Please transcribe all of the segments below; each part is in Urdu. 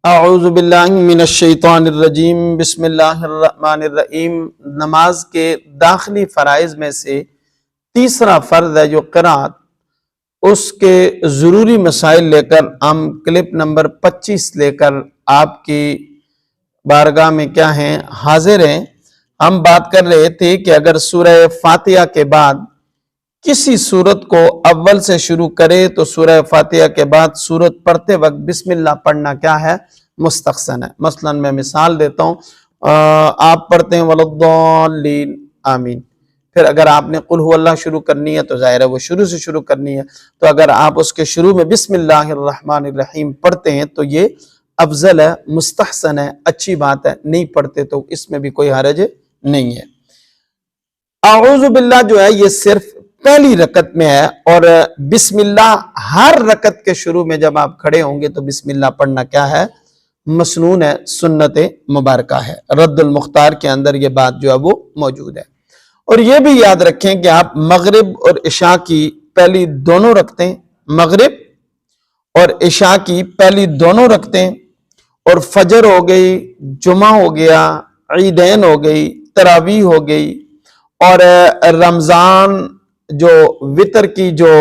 اعوذ باللہ من الشیطان الرجیم بسم اللہ الرحمن الرحیم۔ نماز کے داخلی فرائض میں سے تیسرا فرض ہے جو قرات، اس کے ضروری مسائل لے کر ہم کلپ نمبر 25 لے کر آپ کی بارگاہ میں کیا ہیں حاضر ہیں۔ ہم بات کر رہے تھے کہ اگر سورہ فاتحہ کے بعد کسی سورت کو اول سے شروع کرے تو سورہ فاتحہ کے بعد سورت پڑھتے وقت بسم اللہ پڑھنا کیا ہے مستحسن ہے۔ مثلا میں مثال دیتا ہوں، آپ پڑھتے ہیں ولضالین آمین، پھر اگر آپ نے قل هو اللہ شروع کرنی ہے تو ظاہر ہے وہ شروع سے شروع کرنی ہے، تو اگر آپ اس کے شروع میں بسم اللہ الرحمن الرحیم پڑھتے ہیں تو یہ افضل ہے، مستحسن ہے، اچھی بات ہے۔ نہیں پڑھتے تو اس میں بھی کوئی حرج نہیں ہے۔ اعوذ باللہ جو ہے یہ صرف پہلی رکعت میں ہے، اور بسم اللہ ہر رکعت کے شروع میں جب آپ کھڑے ہوں گے تو بسم اللہ پڑھنا کیا ہے مسنون ہے، سنت مبارکہ ہے۔ رد المختار کے اندر یہ بات جو ہے وہ موجود ہے۔ اور یہ بھی یاد رکھیں کہ آپ مغرب اور عشاء کی پہلی دونوں رکعتیں، مغرب اور عشاء کی پہلی دونوں رکعتیں، اور فجر ہو گئی، جمعہ ہو گیا، عیدین ہو گئی، تراویح ہو گئی، اور رمضان جو وتر کی جو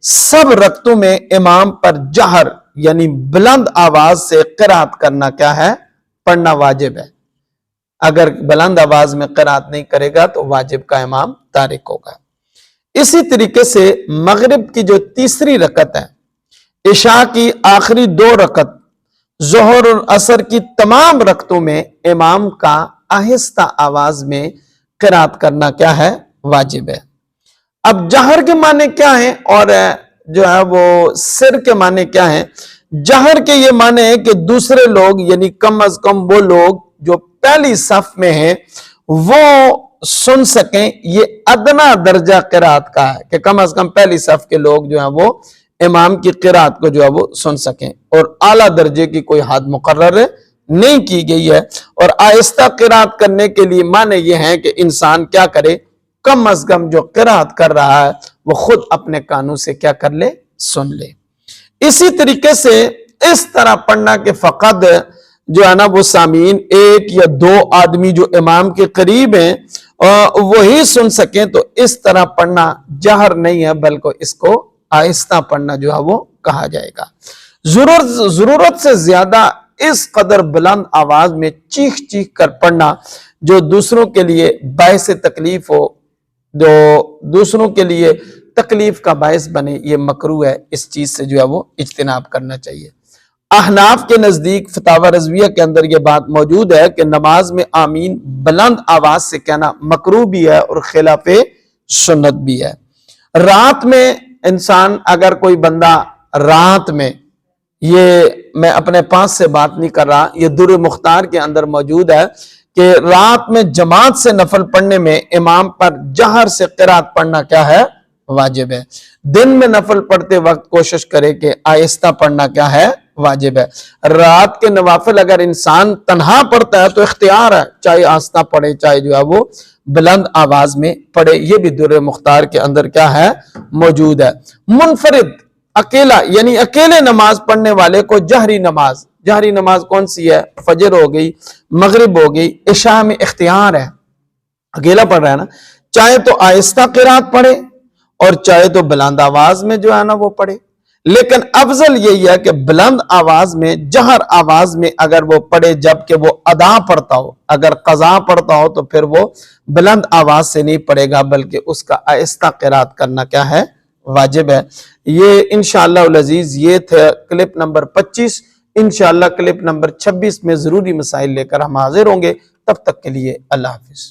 سب رکعتوں میں امام پر جہر یعنی بلند آواز سے قرات کرنا کیا ہے پڑھنا واجب ہے۔ اگر بلند آواز میں قرات نہیں کرے گا تو واجب کا امام تارک ہوگا۔ اسی طریقے سے مغرب کی جو تیسری رکعت ہے، عشاء کی آخری 2 رکعت، ظہر اور عصر کی تمام رکعتوں میں امام کا آہستہ آواز میں قرات کرنا کیا ہے واجب ہے۔ اب جہر کے معنی کیا ہیں اور جو ہے وہ سر کے معنی کیا ہیں؟ جہر کے یہ معنی ہے کہ دوسرے لوگ یعنی کم از کم وہ لوگ جو پہلی صف میں ہیں وہ سن سکیں، یہ ادنا درجہ قرات کا ہے کہ کم از کم پہلی صف کے لوگ جو ہیں وہ امام کی قرات کو جو ہے وہ سن سکیں، اور اعلیٰ درجے کی کوئی حد مقرر نہیں کی گئی ہے۔ اور آہستہ قرات کرنے کے لیے معنی یہ ہے کہ انسان کیا کرے، کم از کم جو قرات کر رہا ہے وہ خود اپنے کانوں سے کیا کر لے سن لے۔ اسی طریقے سے اس طرح پڑھنا کہ فقط جو ہے نا وہ سامعین 1 یا 2 آدمی جو امام کے قریب ہیں وہی سن سکیں، تو اس طرح پڑھنا جہر نہیں ہے بلکہ اس کو آہستہ پڑھنا جو ہے وہ کہا جائے گا۔ ضرورت سے زیادہ اس قدر بلند آواز میں چیخ چیخ کر پڑھنا جو دوسروں کے لیے باعث تکلیف ہو، جو دوسروں کے لیے تکلیف کا باعث بنے، یہ مکروہ ہے۔ اس چیز سے جو ہے وہ اجتناب کرنا چاہیے۔ احناف کے نزدیک فتاوی رضویہ کے اندر یہ بات موجود ہے کہ نماز میں آمین بلند آواز سے کہنا مکروہ بھی ہے اور خلاف سنت بھی ہے۔ رات میں انسان اگر کوئی بندہ رات میں، یہ میں اپنے پاس سے بات نہیں کر رہا، یہ در مختار کے اندر موجود ہے کہ رات میں جماعت سے نفل پڑھنے میں امام پر جہر سے قرات پڑھنا کیا ہے واجب ہے۔ دن میں نفل پڑھتے وقت کوشش کرے کہ آہستہ پڑھنا کیا ہے واجب ہے۔ رات کے نوافل اگر انسان تنہا پڑھتا ہے تو اختیار ہے، چاہے آہستہ پڑھے چاہے جو ہے وہ بلند آواز میں پڑھے، یہ بھی در مختار کے اندر کیا ہے موجود ہے۔ منفرد اکیلا یعنی اکیلے نماز پڑھنے والے کو جہری نماز کون سی ہے؟ فجر ہو گئی، مغرب ہو گئی، عشاء میں اختیار ہے، اکیلا پڑھ رہا ہے نا، چاہے تو آہستہ قرات پڑھے اور چاہے تو بلند آواز میں جو ہے نا وہ پڑھے، لیکن افضل یہی ہے کہ بلند آواز میں جہر آواز میں اگر وہ پڑھے جبکہ وہ ادا پڑھتا ہو، اگر قضا پڑھتا ہو تو پھر وہ بلند آواز سے نہیں پڑھے گا بلکہ اس کا آہستہ قرات کرنا کیا ہے واجب ہے۔ یہ انشاءاللہ العزیز یہ تھے کلپ نمبر 25۔ انشاءاللہ کلپ نمبر 26 میں ضروری مسائل لے کر ہم حاضر ہوں گے، تب تک کے لیے اللہ حافظ۔